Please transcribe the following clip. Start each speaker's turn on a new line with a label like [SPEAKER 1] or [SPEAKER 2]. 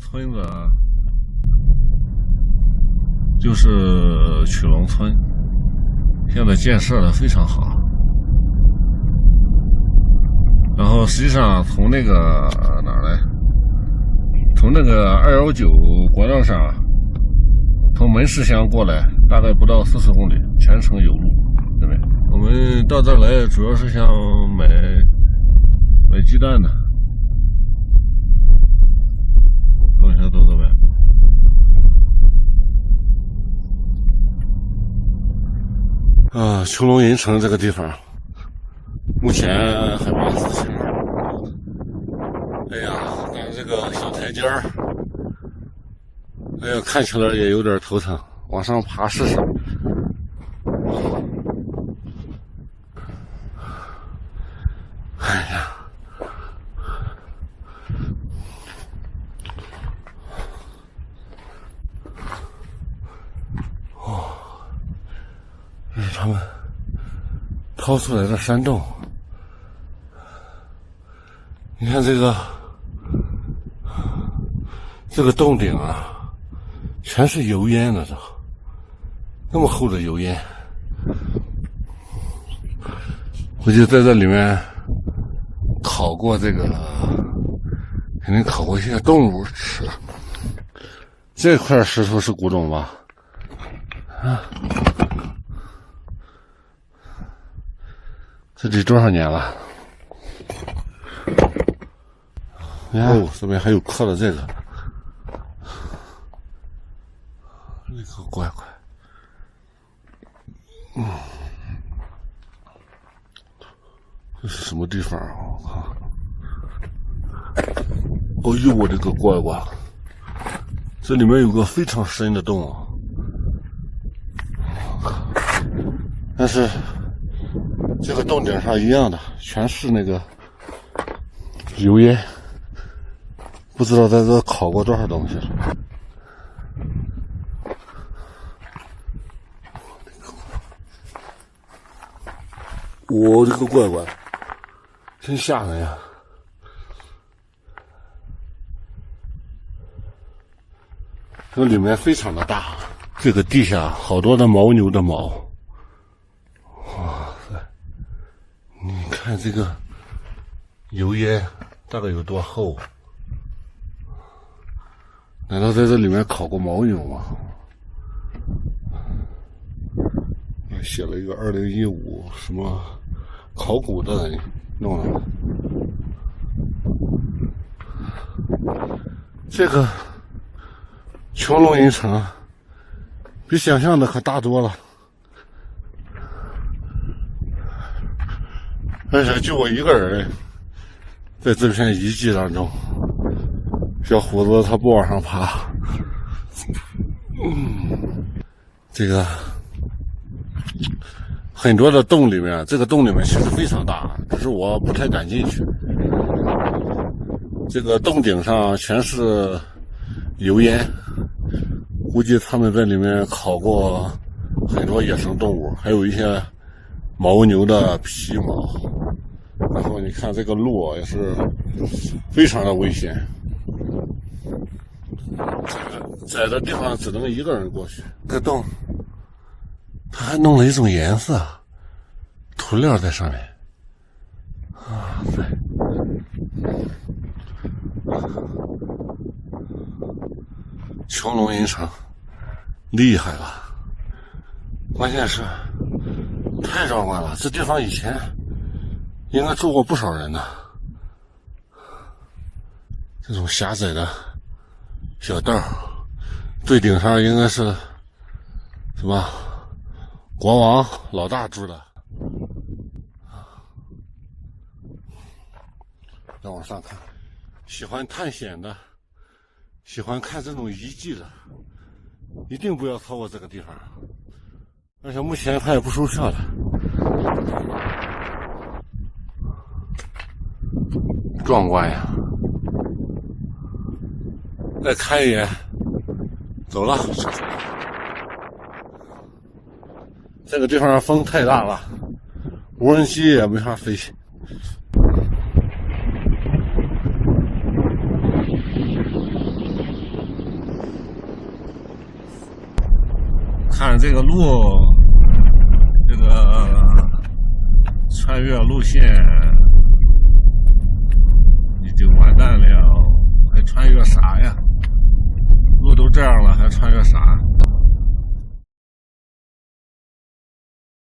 [SPEAKER 1] 村子就是曲龙村，现在建设的非常好。然后实际上从那个哪儿来？从那个219国道上，从门市乡过来，大概不到40公里，全程有路，对不对？我们到这儿来主要是想买鸡蛋的。等一下，到这边。穹窿银城这个地方，目前还没死心。哎呀，但是这个小台阶儿，哎呀，看起来也有点头疼，往上爬试试。哎呀，这是他们掏出来的山洞。你看这个洞顶啊，全是油烟的，那么厚的油烟。我就在这里面烤过这个，肯定烤过一些动物吃。这块石头是古董吧？啊，这得多少年了？哦，这边还有刻了这个，那个乖乖，这是什么地方啊？我靠！哦呦，我的个乖乖！这里面有个非常深的洞啊！但是这个洞顶上一样的，全是那个油烟。不知道在这烤过多少东西了。我这个乖乖，真吓人呀！这里面非常的大，这个地下好多的牦牛的毛。哇塞！你看这个油烟大概有多厚？难道在这里面烤过牦牛吗？写了一个2015什么考古的人弄的。这个穹窿银城比想象的可大多了，而且就我一个人在这片遗迹当中。小伙子他不往上爬，这个很多的洞里面，这个洞里面其实非常大，只是我不太敢进去。这个洞顶上全是油烟，估计他们在里面烤过很多野生动物，还有一些牦牛的皮毛。然后你看这个路也是非常的危险。窄的地方只能一个人过去。这洞，他还弄了一种颜色，涂料在上面。啊，对，穹窿银城，厉害了！关键是太壮观了，这地方以前应该住过不少人呢。这种狭窄的小道，最顶上应该是什么国王老大住的。再往上看，喜欢探险的，喜欢看这种遗迹的，一定不要错过这个地方。而且目前它也不收票的。壮观呀！再看一眼，走了。这个地方风太大了，无人机也没法飞。看这个路，这个穿越路线你就完蛋了，还穿越啥呀？路都这样了，还穿越啥？